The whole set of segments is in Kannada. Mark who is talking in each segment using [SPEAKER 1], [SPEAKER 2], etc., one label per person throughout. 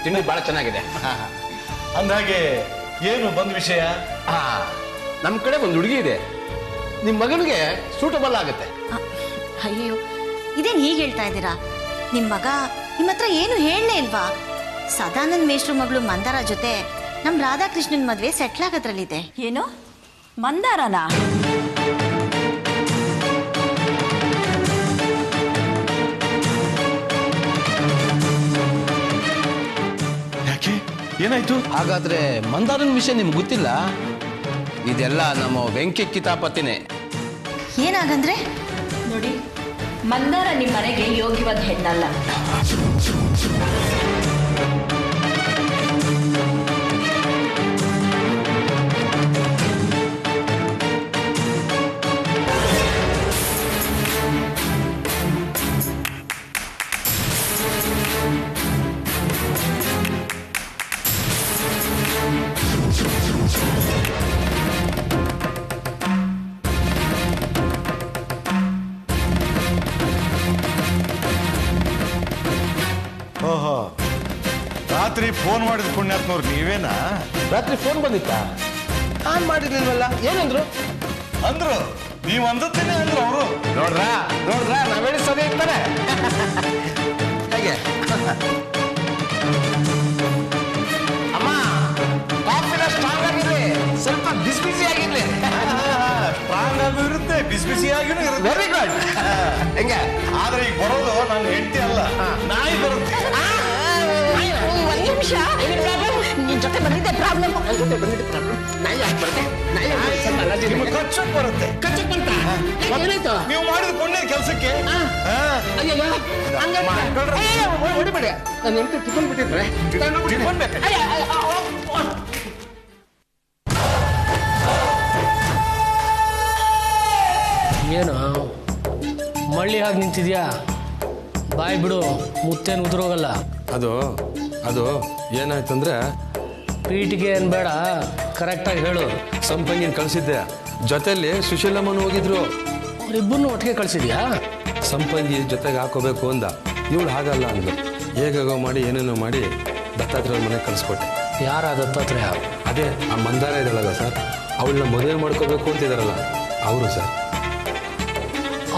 [SPEAKER 1] ತಿಂಡಿ ಬಹಳ ಚೆನ್ನಾಗಿದೆ.
[SPEAKER 2] ಅಂದಾಗೆ ಏನು ಬಂದ ವಿಷಯ?
[SPEAKER 1] ನಮ್ಮ ಕಡೆ ಒಂದು ಹುಡುಗಿ ಇದೆ, ನಿಮ್ಮ ಮಗನಿಗೆ ಸೂಟಬಲ್ ಆಗುತ್ತೆ.
[SPEAKER 3] ಅಯ್ಯೋ, ಇದೇನು ಹೀಗೆ ಹೇಳ್ತಾ ಇದ್ದೀರಾ? ನಿಮ್ಮ ಮಗ ನಿಮ್ಮ ಹತ್ರ ಏನು ಹೇಳಲೇ ಇಲ್ವಾ? ಸದಾನಂದ್ ಮೇಷ್ಟ್ರ ಮಗಳು ಮಂದಾರ ಜೊತೆ ನಮ್ಮ ರಾಧಾಕೃಷ್ಣನ್ ಮದುವೆ ಸೆಟ್ಲ್ ಆಗೋದ್ರಲ್ಲಿದೆ.
[SPEAKER 4] ಏನು ಮಂದಾರನಾ?
[SPEAKER 2] ಯಾಕೆ, ಏನಾಯ್ತು?
[SPEAKER 1] ಹಾಗಾದ್ರೆ ಮಂದಾರನ ವಿಷಯ ನಿಮ್ಗೆ ಗೊತ್ತಿಲ್ಲ? ಇದೆಲ್ಲ ನಮ್ಮ ವೆಂಕಿ ಕಿತಾಪತಿನೇ.
[SPEAKER 3] ಏನಾಗಂದ್ರೆ?
[SPEAKER 4] ನೋಡಿ, ಮಂದಾರ ನಿಮ್ಮ ಮನೆಗೆ ಯೋಗ್ಯವಾದ ಹೆಣ್ಣಲ್ಲ.
[SPEAKER 2] ಓಹೋ, ರಾತ್ರಿ ಫೋನ್ ಮಾಡಿದ ಪುಣ್ಯಾತ್ಮವ್ರು ನೀವೇನಾ?
[SPEAKER 1] ರಾತ್ರಿ ಫೋನ್ ಬಂದಿತ್ತಾ? ನಾನ್ ಮಾಡಿರ್ಲಿಲ್ವಲ್ಲ. ಏನಂದ್ರು?
[SPEAKER 2] ಅಂದ್ರು ನೀವು ಅಂದತ್ತೇನೆ ಅಂದ್ರು ಅವರು.
[SPEAKER 1] ನೋಡ್ರಾ ನಾವ್ ಹೇಳಿಸೋದೇ ಇರ್ತಾರೆ. ಹೇಗೆ ಅಮ್ಮ, ಕಾಫಿನ ಸ್ಟ್ರಾಂಗ್ ಆಗಿರ್ಲಿ, ಸ್ವಲ್ಪ ಬಿಸಿ ಬಿಸಿ ಆಗಿರ್ಲಿ.
[SPEAKER 2] ಸ್ಟ್ರಾಂಗ್ ಆಗು ಇರುತ್ತೆ, ಬಿಸಿ ಬಿಸಿಯಾಗಿನೂ ಇರುತ್ತೆ.
[SPEAKER 1] Very good. ಹೆಂಗೆ?
[SPEAKER 2] ಆದ್ರೆ ಈಗ ಬರೋದು ನನ್ನ ಹೆಂಡತಿ ಅಲ್ಲ, ನಾಯಿ ಬರುತ್ತೆ.
[SPEAKER 3] ಒಂದ್ ನಿಮಿಷ, ನಿನ್ ಜೊತೆ ಬಂದಿದ್ದೆ ಪ್ರಾಬ್ಲಮ್.
[SPEAKER 1] ನಾಯಿ ಯಾಕೆ ಬರುತ್ತೆ?
[SPEAKER 2] ನಿಮ್ಗೆ ಕಚ್ಚಕ್ ಬರುತ್ತೆ.
[SPEAKER 1] ಏನಾಯ್ತು?
[SPEAKER 2] ನೀವು ಮಾಡಿದ ಪುಣ್ಯ ಕೆಲಸಕ್ಕೆ
[SPEAKER 1] ಹೊಡಿಬೇಡಿ, ನನ್ನ ಹೆಂಡತಿ ಟಿಫನ್ ಬಿಟ್ಟಿದ್ರೆ
[SPEAKER 5] ಏನು ಮಳ್ಳಿ ಹಾಗೆ ನಿಂತಿದ್ಯಾ? ಬಾಯ್ ಬಿಡು, ಮುತ್ತೇನು ಉದುರೋಗಲ್ಲ.
[SPEAKER 6] ಅದು ಏನಾಯ್ತಂದ್ರೆ,
[SPEAKER 5] ಪೀಟಿಗೆ ಏನು ಬೇಡ, ಕರೆಕ್ಟಾಗಿ ಹೇಳು.
[SPEAKER 6] ಸಂಪಂಗಿನ ಕಳಿಸಿದ್ದೆ, ಜೊತೆಯಲ್ಲಿ ಸುಶೀಲಮ್ಮನ ಹೋಗಿದ್ರು.
[SPEAKER 5] ಅವರಿಬ್ಬರನ್ನು ಒಟ್ಟಿಗೆ ಕಳಿಸಿದ್ಯಾ?
[SPEAKER 6] ಸಂಪಂಗಿ ಜೊತೆಗೆ ಹಾಕೋಬೇಕು ಅಂದ, ಇವಳು ಹಾಗಲ್ಲ ಅಂದ್ಲು. ಹೇಗಾಗೋ ಮಾಡಿ ಏನೇನೋ ಮಾಡಿ ದತ್ತಾತ್ರೇಯ ಮನೆಗೆ ಕಳಿಸ್ಕೊಟ್ಟೆ.
[SPEAKER 5] ಯಾರ ದತ್ತಾತ್ರೇಯ?
[SPEAKER 6] ಅದೇ ಆ ಮಂದಾರ ಇದ್ದಾಳಲ್ಲ ಸರ್, ಅವಳನ್ನ ಮದುವೆ ಮಾಡ್ಕೋಬೇಕು ಅಂತಿದಾರಲ್ಲ ಅವರು ಸರ್.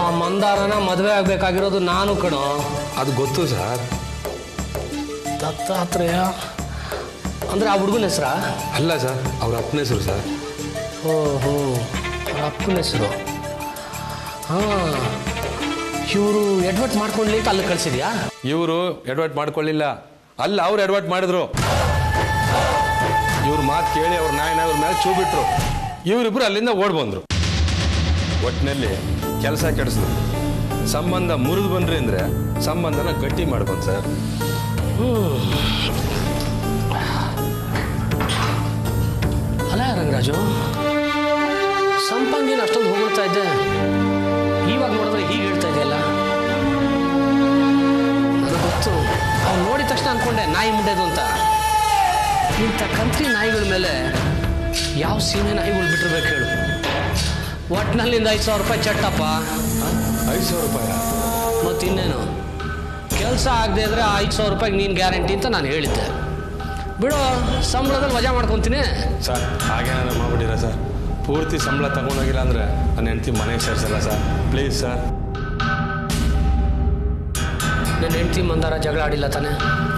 [SPEAKER 5] ಆ ಮಂದಾರನ ಮದುವೆ ಆಗ್ಬೇಕಾಗಿರೋದು ನಾನು ಕಣೋ.
[SPEAKER 6] ಅದು ಗೊತ್ತು ಸರ್.
[SPEAKER 5] ದತ್ತಾತ್ರೇಯ ಅಂದ್ರೆ ಆ ಹುಡುಗನ ಹೆಸರಾ?
[SPEAKER 6] ಅಲ್ಲ ಸರ್, ಅವ್ರ ಅಪ್ಪನ ಹೆಸರು ಸರ್.
[SPEAKER 5] ಓಹೋ, ಅವ್ರ ಅಪ್ಪನ ಹೆಸರು. ಹಾಂ, ಇವರು ಎಡ್ವರ್ಟ್ ಮಾಡ್ಕೊಂಡ್ಲಿ ಅಂತ ಅಲ್ಲಿ ಕಳಿಸಿದ್ಯಾ?
[SPEAKER 6] ಇವರು ಎಡ್ವರ್ಟ್ ಮಾಡ್ಕೊಳ್ಳಿಲ್ಲ, ಅಲ್ಲ ಅವ್ರು ಎಡ್ವರ್ಟ್ ಮಾಡಿದ್ರು. ಇವ್ರ ಮಾತು ಕೇಳಿ ಅವ್ರ ನಾಯಿನ ಅವ್ರ ಮೇಲೆ ಚೂ ಬಿಟ್ರು. ಇವರಿಬ್ರು ಅಲ್ಲಿಂದ ಓಡ್ ಬಂದ್ರು. ಒಟ್ಟಿನಲ್ಲಿ ಕೆಲಸ ಕೆಡಿಸಿದ್ರು. ಸಂಬಂಧ ಮುರಿದು ಬಂದ್ರಿ ಅಂದ್ರೆ ಸಂಬಂಧನ ಗಟ್ಟಿ ಮಾಡ್ಬಂದ್ ಸರ್.
[SPEAKER 5] ಅಲ್ಲ ರಂಗರಾಜು, ಸಂಪಂಗಿನ ಅಷ್ಟೊಂದು ಹೋಗ್ತಾ ಇದ್ದೆ, ಇವಾಗ ನೋಡಿದ್ರೆ ಹೀಗೆ ಹೇಳ್ತಾ ಇದೆಯಲ್ಲ. ನನಗೆ ಗೊತ್ತು, ಅವ್ನು ನೋಡಿದ ತಕ್ಷಣ ಅಂದ್ಕೊಂಡೆ ನಾಯಿ ಮುಂಡೆದು ಅಂತ. ಇಂಥ ಕಂತ್ರಿ ನಾಯಿಗಳ ಮೇಲೆ ಯಾವ ಸೀಮೆ ನಾಯಿಗಳು ಬಿಟ್ಟಿರ್ಬೇಕು ಹೇಳು? ಒಟ್ಟಿನಲ್ಲಿಂದ 5,000 ರೂಪಾಯಿ ಚಟ್ಟಪ್ಪ.
[SPEAKER 6] 5,000 ರೂಪಾಯಿ?
[SPEAKER 5] ಮತ್ತಿನ್ನೇನು, ಕೆಲಸ ಆಗದೆ ಇದ್ರೆ 5,000 ರೂಪಾಯಿಗೆ ನೀನು ಗ್ಯಾರಂಟಿ ಅಂತ ನಾನು ಹೇಳಿದ್ದೆ. ಬಿಡು, ಸಂಬಳದಲ್ಲಿ ವಜಾ ಮಾಡ್ಕೊತೀನಿ.
[SPEAKER 6] ಸರ್ ಹಾಗೇನಾದ್ರು ಮಾಡ್ಬಿಟ್ಟಿರ ಸರ್? ಪೂರ್ತಿ ಸಂಬಳ ತಗೊಂಡೋಗಿಲ್ಲ ಅಂದರೆ ನನ್ನ ಹೆಂಡತಿ ಮನೆಗೆ ಸೇರಿಸಲ್ಲ ಸರ್, ಪ್ಲೀಸ್ ಸರ್.
[SPEAKER 5] ನನ್ನ ಹೆಂಡತಿ ಮಂದಾರ ಜಗಳ ಆಡಿಲ್ಲ ತಾನೆ?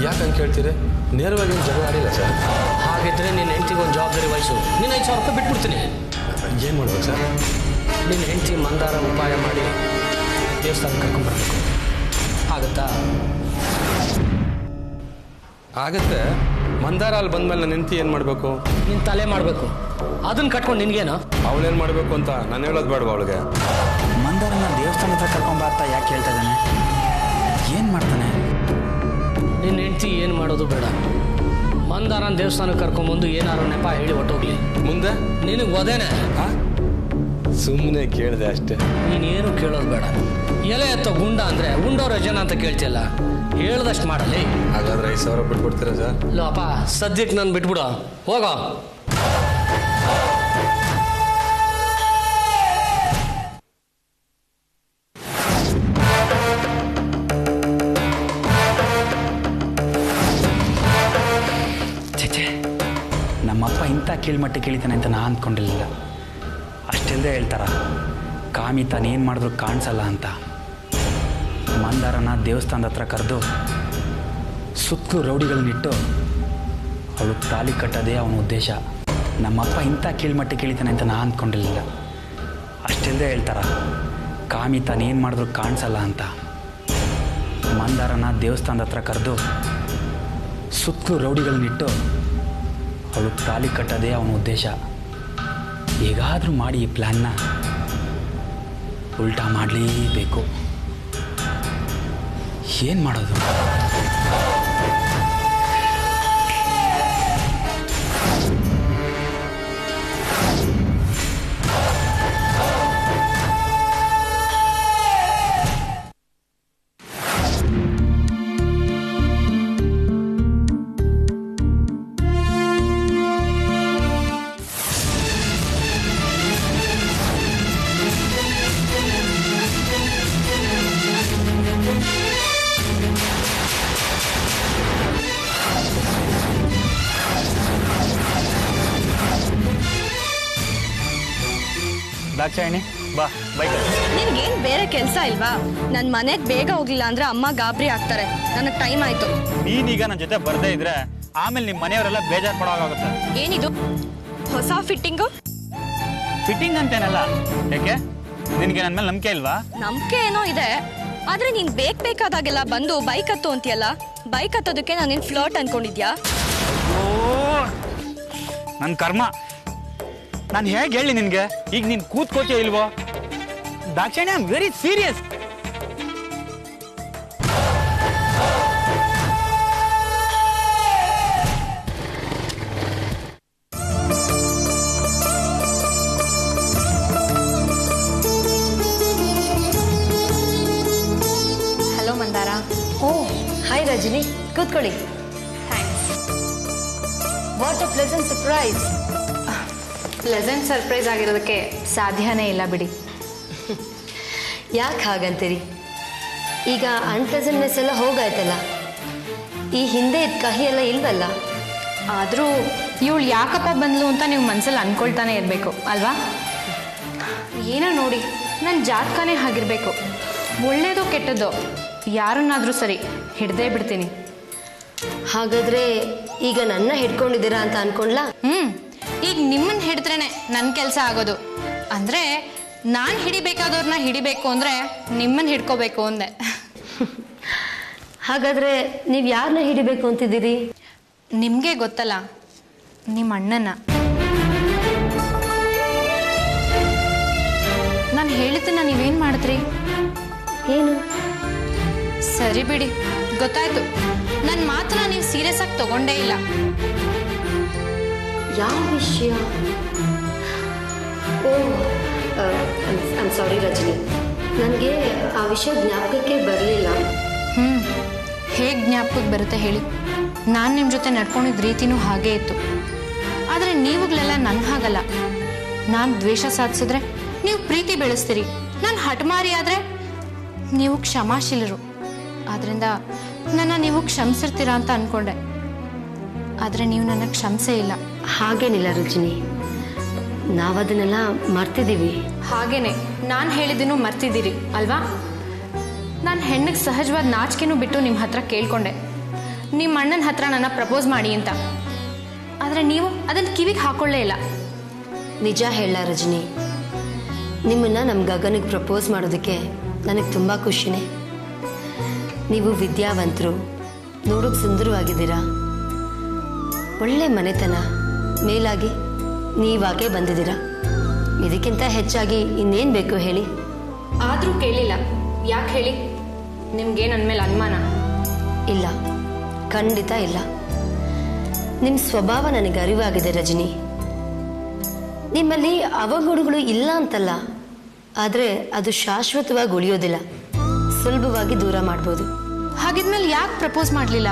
[SPEAKER 6] ಯಾಕಂತ ಕೇಳ್ತೀರಿ? ನೇರವಾಗಿ ಜಗಳ ಆಡಿಲ್ಲ ಸರ್.
[SPEAKER 5] ಹಾಗಿದ್ರೆ ನಿನ್ನ ಹೆಂಡತಿಗೆ ಒಂದು ಜವಾಬ್ದಾರಿ ವಹಿಸು. ನೀನು 5,000 ರೂಪಾಯಿ ಬಿಟ್ಬಿಡ್ತೀನಿ.
[SPEAKER 6] ಏನು ಮಾಡ್ಬೇಕು ಸರ್?
[SPEAKER 5] ನಿನ್ನ ಹೆಂಡತಿ ಮಂದಾರ ಉಪಾಯ ಮಾಡಿ ದೇವಸ್ಥಾನ ಕರ್ಕೊಂಡ್ಬರ್ಬೇಕು. ಆಗುತ್ತಾ?
[SPEAKER 6] ಆಗತ್ತೆ. ಮಂದಾರ ಅಲ್ಲಿ ಬಂದ್ಮೇಲೆ ನನ್ನ ಹೆಂಡತಿ ಏನು ಮಾಡಬೇಕು?
[SPEAKER 5] ನಿನ್ನ ತಲೆ ಮಾಡಬೇಕು. ಅದನ್ನ ಕಟ್ಕೊಂಡು ನಿನಗೇನು?
[SPEAKER 6] ಅವಳೇನು ಮಾಡಬೇಕು ಅಂತ ನಾನು ಹೇಳೋದು ಬೇಡವಾ ಅವಳಿಗೆ?
[SPEAKER 7] ಮಂದಾರನ ದೇವಸ್ಥಾನ ಹತ್ರ ಕರ್ಕೊಂಬರ್ತಾ ಯಾಕೆ ಹೇಳ್ತಾ ಇದ್ದಾನೆ? ಏನು ಮಾಡ್ತಾನೆ?
[SPEAKER 5] ನಿನ್ನ ಹೆಂಡತಿ ಏನು ಮಾಡೋದು ಬೇಡ. ಮಂದಾರನ ದೇವಸ್ಥಾನಕ್ಕೆ ಕರ್ಕೊಂಬಂದು ಏನಾರು ನೆಪ ಹೇಳಿ ಹೊಟ್ಟೋಗ್ಲಿ.
[SPEAKER 6] ಮುಂದೆ
[SPEAKER 5] ನಿನಗೆ ಒದೇನೆ.
[SPEAKER 6] ಸುಮ್ಮನೆ ಕೇಳಿದೆ ಅಷ್ಟೇ.
[SPEAKER 5] ನೀನೇನು ಕೇಳೋದು ಬೇಡ. ಎಲೆ ಎತ್ತೋ ಗುಂಡ ಅಂದರೆ ಉಂಡವ್ರ ಜನ ಅಂತ ಕೇಳ್ತಿಯಲ್ಲ, ಹೇಳ್ದಷ್ಟು ಮಾಡಲಿ.
[SPEAKER 6] ಹಾಗಾದ್ರೆ 5,000 ಬಿಟ್ಬಿಡ್ತೀರಾ ಸರ್?
[SPEAKER 5] ಲೋಪ, ಸದ್ಯಕ್ಕೆ ನಾನು ಬಿಟ್ಬಿಡು, ಹೋಗೋ.
[SPEAKER 7] ಇಂಥ ಕೀಳ್ಮಟ್ಟಕ್ಕೆ ಇಳಿತಾನೆ ಅಂತ ನಾನು ಅಂದ್ಕೊಂಡಿರಲಿಲ್ಲ. ಅಷ್ಟೆಲ್ಲದೆ ಹೇಳ್ತಾರ, ಕಾಮಿ ತಾನೇನು ಮಾಡಿದ್ರು ಕಾಣಿಸಲ್ಲ ಅಂತ. ಮಂದಾರನ ದೇವಸ್ಥಾನದ ಹತ್ರ ಕರೆದು ಸುತ್ತಲೂ ರೌಡಿಗಳನ್ನಿಟ್ಟು ಅವಳು ತಾಲಿ ಕಟ್ಟೋದೇ ಅವನ ಉದ್ದೇಶ. ನಮ್ಮಪ್ಪ ಇಂಥ ಕೀಳ್ಮಟ್ಟಕ್ಕೆ ಇಳಿತಾನೆ ಅಂತ ನಾನು ಅಂದ್ಕೊಂಡಿರಲಿಲ್ಲ. ಅಷ್ಟೆಲ್ಲದೆ ಹೇಳ್ತಾರ, ಕಾಮಿ ತಾನೇನು ಮಾಡಿದ್ರು ಕಾಣಿಸಲ್ಲ ಅಂತ. ಮಂದಾರನ ದೇವಸ್ಥಾನದ ಹತ್ರ ಕರೆದು ಸುತ್ತಲೂ ರೌಡಿಗಳನ್ನಿಟ್ಟು ಅವಳು ತಾಲಿ ಕಟ್ಟೋದೇ ಅವನ ಉದ್ದೇಶ. ಹೇಗಾದರೂ ಮಾಡಿ ಈ ಪ್ಲ್ಯಾನ್ನ ಉಲ್ಟಾ ಮಾಡಲೇಬೇಕು. ಏನು ಮಾಡೋದು?
[SPEAKER 2] ದಾಕ್ಷಾಯಿಣಿ ಬಾ ಬೈಕ್.
[SPEAKER 8] ನಿನ್ಗೇನ್ ಬೇರೆ ಕೆಲಸ ಇಲ್ವಾ? ನನ್ನ ಮನೆಗೆ ಬೇಗ ಹೋಗ್ಲಿಲ್ಲ ಅಂದ್ರೆ ಅಮ್ಮ ಗಾಬರಿ ಆಗ್ತಾರೆ. ನನಗೆ ಟೈಮ್ ಆಯ್ತು.
[SPEAKER 2] ನೀನೀಗ ನನ್ನ ಜೊತೆ ಬರ್ದೇ ಇದ್ರೆ ಆಮೇಲೆ ನಿಮ್ಮ ಮನೆಯವರೆಲ್ಲ ಬೇಜಾರು ಪಡೋವಾಗುತ್ತೆ.
[SPEAKER 8] ಏನಿದು ಹೊಸ ಫಿಟ್ಟಿಂಗು?
[SPEAKER 2] ಫಿಟ್ಟಿಂಗ್ ಅಂತೇನಲ್ಲ. ಯಾಕೆ ನಿನಗೆ ನನ್ನ ಮೇಲೆ ನಂಬಿಕೆ ಇಲ್ವಾ?
[SPEAKER 8] ನಂಬಿಕೆ ಏನೋ ಇದೆ, ಆದ್ರೆ ನೀನ್ ಬೇಕಾದಾಗೆಲ್ಲ ಬಂದು ಬೈಕ್ ಹತ್ತು ಅಂತೀಯಲ್ಲ. ಬೈಕ್ ಹತ್ತೋದಕ್ಕೆ ನಾನೇನ್ ಫ್ಲರ್ಟ್ ಅನ್ಕೊಂಡಿದ್ಯಾ?
[SPEAKER 2] ಓ ನನ್ನ ಕರ್ಮ. ನಾನು ಹೇಗೆ ಹೇಳಿ ನಿನಗೆ? ಈಗ ನೀನು ಕೂತ್ಕೋಚೆ ಇಲ್ವೋ? Dakshayini, I am very serious.
[SPEAKER 4] Hello Mandara.
[SPEAKER 9] Oh hi Rajini, ಕೂತ್ಕೊಳ್ಳಿ.
[SPEAKER 4] Thanks.
[SPEAKER 9] What a pleasant surprise.
[SPEAKER 4] Pleasant surprise ಆಗಿರೋದಕ್ಕೆ ಸಾಧ್ಯನೇ ಇಲ್ಲ ಬಿಡಿ.
[SPEAKER 9] ಯಾಕೆ ಹಾಗಂತೀರಿ? ಈಗ ಅನ್ಪ್ಲೆಸೆಂಟ್ನೆಸ್ ಎಲ್ಲ ಹೋಗಾಯ್ತಲ್ಲ. ಈ ಹಿಂದೆ ಇದ್ದ ಕಹಿ ಎಲ್ಲ ಇಲ್ವಲ್ಲ.
[SPEAKER 4] ಆದರೂ ಇವಳು ಯಾಕಪ್ಪ ಬಂದ್ಲು ಅಂತ ನೀವು ಮನಸ್ಸಲ್ಲಿ ಅಂದ್ಕೊಳ್ತಾನೆ ಇರಬೇಕು ಅಲ್ವಾ? ಏನೋ ನೋಡಿ, ನನ್ನ ಜಾತಕನೇ ಆಗಿರಬೇಕು. ಒಳ್ಳೇದೋ ಕೆಟ್ಟದ್ದೋ ಯಾರನ್ನಾದರೂ ಸರಿ ಹಿಡ್ದೇ ಬಿಡ್ತೀನಿ.
[SPEAKER 9] ಹಾಗಾದ್ರೆ ಈಗ ನನ್ನ ಹಿಡ್ಕೊಂಡಿದ್ದೀರಾ ಅಂತ ಅನ್ಕೊಂಡ್ಲಾ?
[SPEAKER 4] ಈಗ ನಿಮ್ಮನ್ನು ಹಿಡಿದ್ರೇನೆ ನನ್ನ ಕೆಲಸ ಆಗೋದು. ಅಂದರೆ ನಾನು ಹಿಡಿಬೇಕಾದವ್ರನ್ನ ಹಿಡಿಬೇಕು ಅಂದರೆ ನಿಮ್ಮನ್ನು ಹಿಡ್ಕೋಬೇಕು ಅಂದೆ.
[SPEAKER 9] ಹಾಗಾದ್ರೆ ನೀವು ಯಾರನ್ನ ಹಿಡಿಬೇಕು ಅಂತಿದ್ದೀರಿ?
[SPEAKER 4] ನಿಮಗೆ ಗೊತ್ತಲ್ಲ, ನಿಮ್ಮ ಅಣ್ಣನ. ನಾನು ಹೇಳಿದ್ದನ್ನ ನೀವೇನು ಮಾಡಿದ್ರಿ?
[SPEAKER 9] ಏನು?
[SPEAKER 4] ಸರಿ ಬಿಡಿ, ಗೊತ್ತಾಯ್ತು. ನನ್ನ ಮಾತನ್ನ ನೀವು ಸೀರಿಯಸ್ ಆಗಿ ತಗೊಂಡೇ ಇಲ್ಲ.
[SPEAKER 9] ಯಾವ ವಿಷಯ? ಓ ಐಮ್ ಸಾರಿ ರಜನಿ, ನನಗೆ ಆ ವಿಷಯ ಜ್ಞಾಪಕಕ್ಕೆ ಬರಲಿಲ್ಲ.
[SPEAKER 4] ಹೇಗೆ ಜ್ಞಾಪಕಕ್ಕೆ ಬರುತ್ತೆ ಹೇಳಿ? ನಾನು ನಿಮ್ಮ ಜೊತೆ ನಡ್ಕೊಂಡಿದ್ದ ರೀತಿನೂ ಹಾಗೇ ಇತ್ತು. ಆದರೆ ನೀವುಗಳೆಲ್ಲ ನನ್ನ ಹಾಗಲ್ಲ. ನಾನು ದ್ವೇಷ ಸಾಧಿಸಿದ್ರೆ ನೀವು ಪ್ರೀತಿ ಬೆಳೆಸ್ತೀರಿ. ನಾನು ಹಠಮಾರಿ ಆದರೆ ನೀವು ಕ್ಷಮಾಶೀಲರು. ಆದ್ದರಿಂದ ನನ್ನ ನೀವು ಕ್ಷಮಿಸಿರ್ತೀರಾ ಅಂತ ಅಂದ್ಕೊಂಡೆ. ಆದರೆ ನೀವು ನನ್ನ ಕ್ಷಮಿಸೇ ಇಲ್ಲ.
[SPEAKER 9] ಹಾಗೇನಿಲ್ಲ ರಜನಿ, ನಾವದನ್ನೆಲ್ಲ ಮರ್ತಿದ್ದೀವಿ.
[SPEAKER 4] ಹಾಗೇನೆ ನಾನು ಹೇಳಿದ್ದನ್ನು ಮರ್ತಿದ್ದೀರಿ ಅಲ್ವಾ? ನಾನು ಹೆಣ್ಣಿಗೆ ಸಹಜವಾದ ನಾಚಿಕೆನೂ ಬಿಟ್ಟು ನಿಮ್ಮ ಹತ್ರ ಕೇಳ್ಕೊಂಡೆ, ನಿಮ್ಮ ಅಣ್ಣನ ಹತ್ರ ನನ್ನ ಪ್ರಪೋಸ್ ಮಾಡಿ ಅಂತ. ಆದರೆ ನೀವು ಅದನ್ನು ಕಿವಿಗೆ ಹಾಕೊಳ್ಳೇ ಇಲ್ಲ.
[SPEAKER 9] ನಿಜ ಹೇಳ ರಜನಿ, ನಿಮ್ಮನ್ನು ನಮ್ಮ ಗಗನಿಗೆ ಪ್ರಪೋಸ್ ಮಾಡೋದಕ್ಕೆ ನನಗೆ ತುಂಬ ಖುಷಿನೇ. ನೀವು ವಿದ್ಯಾವಂತರು, ನೋಡೋಕೆ ಸುಂದರವಾಗಿದ್ದೀರಾ, ಒಳ್ಳೆ ಮನೆತನ, ಮೇಲಾಗಿ ನೀವಾಗೆ ಬಂದಿದ್ದೀರಾ. ಇದಕ್ಕಿಂತ ಹೆಚ್ಚಾಗಿ ಇನ್ನೇನು ಬೇಕು ಹೇಳಿ?
[SPEAKER 4] ಆದರೂ ಕೇಳಿಲ್ಲ. ಯಾಕೆ ಹೇಳಿ? ನಿಮ್ಗೆ ನನ್ನ ಮೇಲೆ ಅನುಮಾನ?
[SPEAKER 9] ಇಲ್ಲ, ಖಂಡಿತ ಇಲ್ಲ. ನಿಮ್ಮ ಸ್ವಭಾವ ನನಗೆ ಅರಿವಾಗಿದೆ ರಜನಿ. ನಿಮ್ಮಲ್ಲಿ ಅವಗುಣಗಳು ಇಲ್ಲ ಅಂತಲ್ಲ, ಆದರೆ ಅದು ಶಾಶ್ವತವಾಗಿ ಉಳಿಯೋದಿಲ್ಲ. ಸುಲಭವಾಗಿ ದೂರ ಮಾಡ್ಬೋದು.
[SPEAKER 4] ಹಾಗಿದ್ಮೇಲೆ ಯಾಕೆ ಪ್ರಪೋಸ್ ಮಾಡಲಿಲ್ಲ?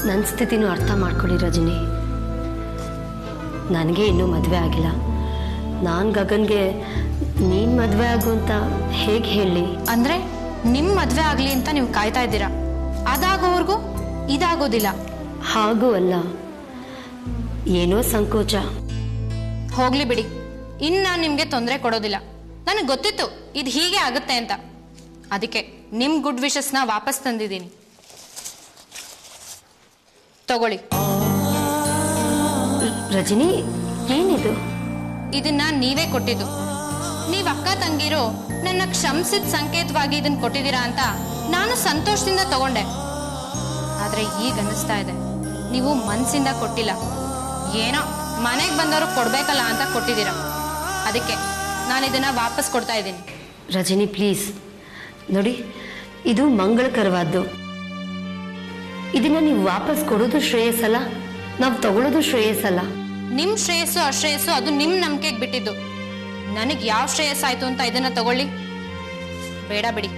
[SPEAKER 9] ನನ್ನ ಸ್ಥಿತಿನೂ ಅರ್ಥ ಮಾಡ್ಕೊಳ್ಳಿ ರಜನಿ. ನನಗೆ ಇನ್ನೂ ಮದುವೆ ಆಗಿಲ್ಲ. ನಾನು ಗಗನ್ಗೆ ನೀನು ಮದುವೆ ಆಗು ಅಂತ ಹೇಗೆ ಹೇಳಿ?
[SPEAKER 4] ಅಂದರೆ ನಿಮ್ಮ ಮದುವೆ ಆಗಲಿ ಅಂತ ನೀವು ಕಾಯ್ತಾ ಇದ್ದೀರಾ. ಅದಾಗೋವರೆಗೂ ಇದಾಗೋದಿಲ್ಲ.
[SPEAKER 9] ಹಾಗೂ ಅಲ್ಲ, ಏನೋ ಸಂಕೋಚ.
[SPEAKER 4] ಹೋಗ್ಲಿ ಬಿಡಿ, ಇನ್ನು ನಾನು ನಿಮಗೆ ತೊಂದರೆ ಕೊಡೋದಿಲ್ಲ. ನನಗೆ ಗೊತ್ತಿತ್ತು ಇದು ಹೀಗೆ ಆಗುತ್ತೆ ಅಂತ. ಅದಕ್ಕೆ ನಿಮ್ಮ ಗುಡ್ ವಿಶಸ್ನ ವಾಪಸ್ ತಂದಿದ್ದೀನಿ. ತಗೊಳ್ಳಿ.
[SPEAKER 9] ರಜನಿ, ಏನಿದು?
[SPEAKER 4] ಇದನ್ನ ನೀವೇ ಕೊಟ್ಟಿದ್ದು. ನೀವ್ ಅಕ್ಕ ತಂಗಿರು ನನ್ನ ಕ್ಷಮಿಸಿದ ಸಂಕೇತವಾಗಿ ಇದನ್ನ ಕೊಟ್ಟಿದ್ದೀರಾ ಅಂತ ನಾನು ಸಂತೋಷದಿಂದ ತಗೊಂಡೆ. ಆದ್ರೆ ಈಗ ಅನ್ನಿಸ್ತಾ ಇದೆ ನೀವು ಮನ್ಸಿಂದ ಕೊಟ್ಟಿಲ್ಲ, ಏನೋ ಮನೆಗೆ ಬಂದವರು ಕೊಡ್ಬೇಕಲ್ಲ ಅಂತ ಕೊಟ್ಟಿದ್ದೀರಾ. ಅದಕ್ಕೆ ನಾನು ಇದನ್ನ ವಾಪಸ್ ಕೊಡ್ತಾ ಇದ್ದೀನಿ.
[SPEAKER 9] ರಜನಿ ಪ್ಲೀಸ್ ನೋಡಿ, ಇದು ಮಂಗಳಕರವಾದ್ದು. ಇದನ್ನ ನೀವು ವಾಪಸ್ ಕೊಡೋದು ಶ್ರೇಯಸ್ಸಲ್ಲ, ನಾವು ತಗೊಳ್ಳೋದು ಶ್ರೇಯಸ್ಸಲ್ಲ.
[SPEAKER 4] ನಿಮ್ ಶ್ರೇಯಸ್ಸು ಅಶ್ರೇಯಸ್ಸು ಅದು ನಿಮ್ ನಂಬಿಕೆಗೆ ಬಿಟ್ಟಿದ್ದು. ನನಗೆ ಯಾವ ಶ್ರೇಯಸ್ ಆಯ್ತು ಅಂತ ಇದನ್ನ ತಗೊಳ್ಳಿ. ಬೇಡ ಬಿಡಿ,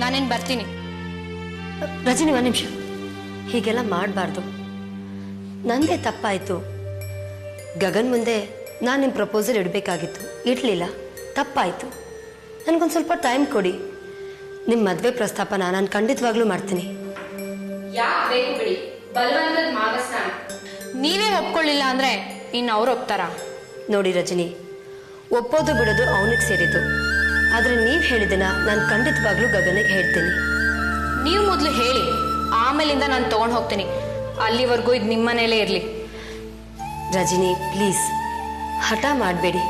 [SPEAKER 4] ನಾನೇನ್ ಬರ್ತೀನಿ.
[SPEAKER 9] ರಜನಿ ಒಂದು ನಿಮಿಷ, ಹೀಗೆಲ್ಲ ಮಾಡಬಾರ್ದು. ನಂದೇ ತಪ್ಪಾಯಿತು. ಗಗನ್ ಮುಂದೆ ನಾನು ನಿಮ್ಮ ಪ್ರಪೋಸಲ್ ಇಡಬೇಕಾಗಿತ್ತು, ಇಡಲಿಲ್ಲ, ತಪ್ಪಾಯಿತು. ನನಗೊಂದು ಸ್ವಲ್ಪ ಟೈಮ್ ಕೊಡಿ. ನಿಮ್ಮ ಮದುವೆ ಪ್ರಸ್ತಾಪನ ನಾನು ಖಂಡಿತವಾಗ್ಲೂ ಮಾಡ್ತೀನಿ.
[SPEAKER 4] ನೀವೇ ಒಪ್ಕೊಳ್ಳಿಲ್ಲ ಅಂದ್ರೆ ಇನ್ನು ಅವ್ರು ಒಪ್ತಾರ?
[SPEAKER 9] ನೋಡಿ ರಜನಿ, ಒಪ್ಪೋದು ಬಿಡೋದು ಅವನಿಗೆ ಸೇರಿದ್ದು. ಆದರೆ ನೀವು ಹೇಳಿದನ ನಾನು ಖಂಡಿತವಾಗ್ಲೂ ಗಗನಿಗೆ ಹೇಳ್ತೀನಿ.
[SPEAKER 4] ನೀವು ಮೊದಲು ಹೇಳಿ, ಆಮೇಲಿಂದ ನಾನು ತಗೊಂಡು ಹೋಗ್ತೀನಿ. ಅಲ್ಲಿವರೆಗೂ ಇದು ನಿಮ್ಮ ಮನೇಲೇ ಇರಲಿ.
[SPEAKER 9] ರಜನಿ ಪ್ಲೀಸ್, ಹಠ ಮಾಡಬೇಡಿ.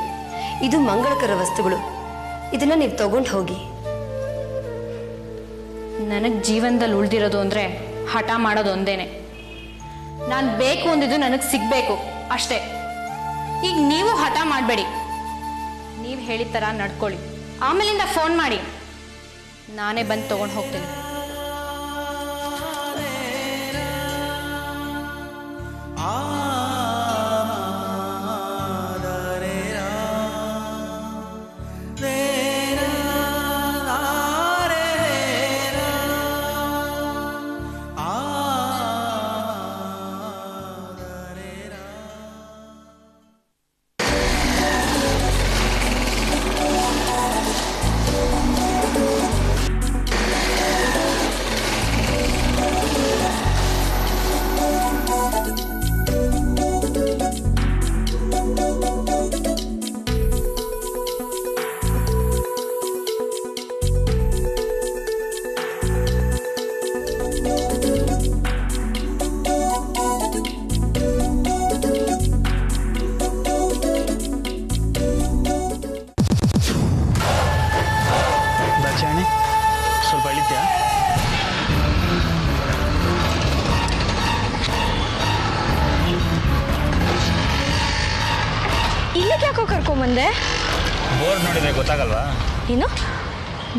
[SPEAKER 9] ಇದು ಮಂಗಳಕರ ವಸ್ತುಗಳು, ಇದನ್ನ ನೀವು ತಗೊಂಡು ಹೋಗಿ.
[SPEAKER 4] ನನಗೆ ಜೀವನದಲ್ಲಿ ಉಳಿದಿರೋದು ಅಂದರೆ ಹಠ ಮಾಡೋದು ಒಂದೇನೆ. ನಾನು ಬೇಕು ಅಂದಿದ್ದು ನನಗೆ ಸಿಗಬೇಕು ಅಷ್ಟೇ. ಈಗ ನೀವು ಹಠ ಮಾಡಬೇಡಿ, ನೀವು ಹೇಳಿದ ಥರ ನಡ್ಕೊಳ್ಳಿ. ಆಮೇಲಿಂದ ಫೋನ್ ಮಾಡಿ, ನಾನೇ ಬಂದು ತಗೊಂಡು ಹೋಗ್ತೀನಿ.
[SPEAKER 7] ಸ್ವಲ್ಪ ಇಳಿತ್ಯಾ?
[SPEAKER 8] ಇಲ್ಲಿಗೆ ಯಾಕೋ ಕರ್ಕೊಂಬಂದೆ?
[SPEAKER 7] ಬೋರ್ಡ್ ನೋಡಿದ್ರೆ ಗೊತ್ತಾಗಲ್ವಾ?
[SPEAKER 8] ಏನು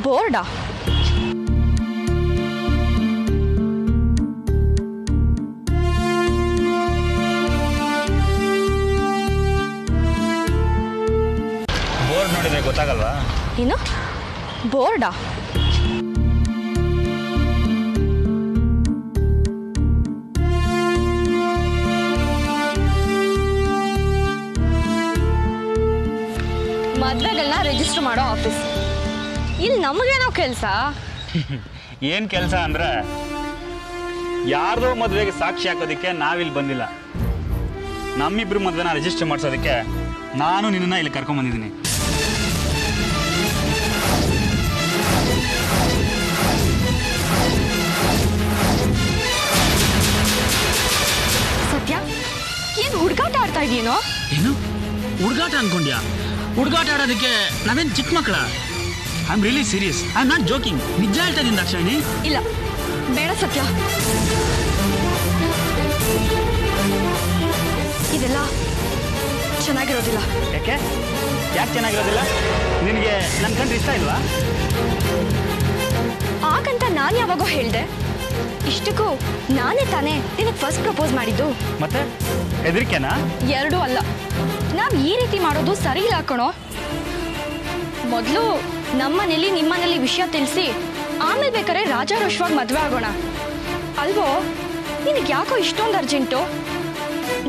[SPEAKER 8] ಬೋರ್ಡಾ?
[SPEAKER 7] ಬೋರ್ಡ್ ನೋಡಿದ್ರೆ ಗೊತ್ತಾಗಲ್ವಾ?
[SPEAKER 8] ಏನು ಬೋರ್ಡಾ? ಮದ್ವೆಗಳನ್ನ ರಿಜಿಸ್ಟರ್ ಮಾಡೋ ಆಫೀಸ್. ಇಲ್ಲಿ ನಮಗೇನೋ ಕೆಲಸ?
[SPEAKER 7] ಏನು ಕೆಲಸ ಅಂದ್ರೆ, ಯಾರ್ದೋ ಮದುವೆಗೆ ಸಾಕ್ಷಿ ಹಾಕೋದಕ್ಕೆ ನಾವಿಲ್ಲಿ ಬಂದಿಲ್ಲ. ನಮ್ಮಿಬ್ರು ಮದುವೆನ ರಿಜಿಸ್ಟರ್ ಮಾಡಿಸೋದಕ್ಕೆ ನಾನು ನಿನ್ನನ್ನು ಇಲ್ಲಿ ಕರ್ಕೊಂಡ್ಬಂದಿದ್ದೀನಿ.
[SPEAKER 8] ಸತ್ಯ, ಏನು ಹುಡುಗಾಟ ಆಡ್ತಾ ಇದೀನೋ?
[SPEAKER 7] ಏನು ಹುಡುಗಾಟ ಅನ್ಕೊಂಡ್ಯಾ? ಹುಡುಗಾಟ ಆಡೋದಕ್ಕೆ ನಾವೇನು ಚಿಕ್ಕ ಮಕ್ಕಳ? I am really serious, I am not joking. ನಿಜ ಹೇಳ್ತಾ ಇದ್ದೀನಿ ದಾಕ್ಷಾಯಿಣಿ.
[SPEAKER 8] ಇಲ್ಲ ಬೇಡ ಸತ್ಯ, ಇದೆಲ್ಲ ಚೆನ್ನಾಗಿರೋದಿಲ್ಲ.
[SPEAKER 7] ಯಾಕೆ ಚೆನ್ನಾಗಿರೋದಿಲ್ಲ? ನಿನಗೆ ನನ್ನ ಕಂಡ್ರೆ ಇಷ್ಟ ಇಲ್ವಾ?
[SPEAKER 8] ಹಾಗಂತ ನಾನು ಯಾವಾಗೋ ಹೇಳಿದೆ. ಇಷ್ಟಕ್ಕೂ ನಾನೇ ತಾನೇ ನಿನಗೆ ಫಸ್ಟ್ ಪ್ರಪೋಸ್ ಮಾಡಿದ್ದು.
[SPEAKER 7] ಮತ್ತೆ ಹೆದರಿಕೆನಾ?
[SPEAKER 8] ಎರಡೂ ಅಲ್ಲ. ನಾವು ಈ ರೀತಿ ಮಾಡೋದು ಸರಿ ಇಲ್ಲ ಕಣೋ. ಮೊದಲು ನಮ್ಮನೇಲಿ ನಿಮ್ಮನೇಲಿ ವಿಷಯ ತಿಳಿಸಿ ಆಮೇಲೆ ಬೇಕಾದ್ರೆ ರಾಜಾರೋಷವಾಗಿ ಮದುವೆ ಆಗೋಣ ಅಲ್ವೋ? ನಿನಗೆ ಯಾಕೋ ಇಷ್ಟೊಂದು ಅರ್ಜೆಂಟು?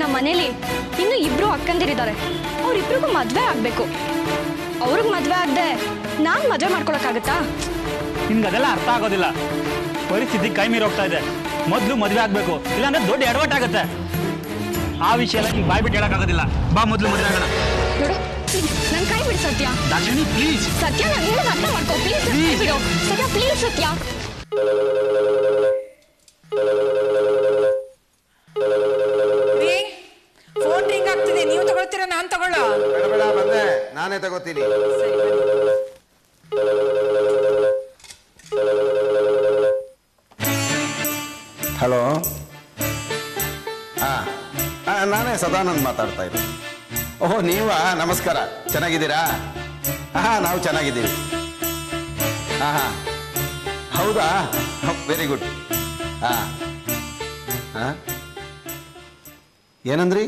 [SPEAKER 8] ನಮ್ಮ ಮನೇಲಿ ಇನ್ನೂ ಇಬ್ರು ಅಕ್ಕಂದಿರಿದ್ದಾರೆ, ಅವರಿಬ್ರಿಗೂ ಮದುವೆ ಆಗಬೇಕು. ಅವ್ರಿಗೆ ಮದುವೆ ಆಗದೆ ನಾನು ಮದುವೆ ಮಾಡ್ಕೊಳಕ್ಕಾಗತ್ತಾ?
[SPEAKER 7] ನಿನ್ಗೆ ಅದೆಲ್ಲ ಅರ್ಥ ಆಗೋದಿಲ್ಲ. ಪರಿಸ್ಥಿತಿ ಕೈ ಮೀರಿ ಹೋಗ್ತಾ ಇದೆ. ಮೊದಲು ಮದುವೆ ಆಗಬೇಕು, ಇಲ್ಲಾಂದ್ರೆ ದೊಡ್ಡ ಎಡವಟ್ಟಾಗತ್ತೆ.
[SPEAKER 2] ಆ ವಿಷಯ ಎಲ್ಲ ನಿಂಗೆ ಬಾಯ್ಬಿಟ್ಟು ಹೇಳಕ್ಕಾಗೋದಿಲ್ಲ. ಬಾ ಮೊದಲು ಮದುವೆ ಆಗೋಣ.
[SPEAKER 8] ನೋಡು ನನ್ ಕೈ ಬಿಡು ಸತ್ಯ.
[SPEAKER 2] ದಾಕ್ಷಿಣಿ ಪ್ಲೀಸ್.
[SPEAKER 8] ಸತ್ಯ ನಾನು ಹೇಳೋದು ಅರ್ಥ ಮಾಡ್ಕೋ ಪ್ಲೀಸ್. ಬಿಡು ಸತ್ಯ ಪ್ಲೀಸ್ ಸತ್ಯ.
[SPEAKER 10] ಫೋನ್ ರಿಂಗ್ ಆಗ್ತಿದೆ, ನೀವು ತಗೊಳ್ತೀರಾ ನಾನು ತಗೊಳ್ಳೋ?
[SPEAKER 1] ಬೇಡ ಬಂದೆ, ನಾನೇ ತಗೋತೀನಿ. ಹಲೋ, ನಾನೇ ಸದಾನಂದ್ ಮಾತಾಡ್ತಾ ಇದ್ದೀನಿ. ಓಹೋ ನೀವಾ, ನಮಸ್ಕಾರ. ಚೆನ್ನಾಗಿದ್ದೀರಾ? ನಾವು ಚೆನ್ನಾಗಿದ್ದೀವಿ. ಹಾಂ ಹೌದಾ, ವೆರಿ ಗುಡ್. ಏನಂದ್ರಿ?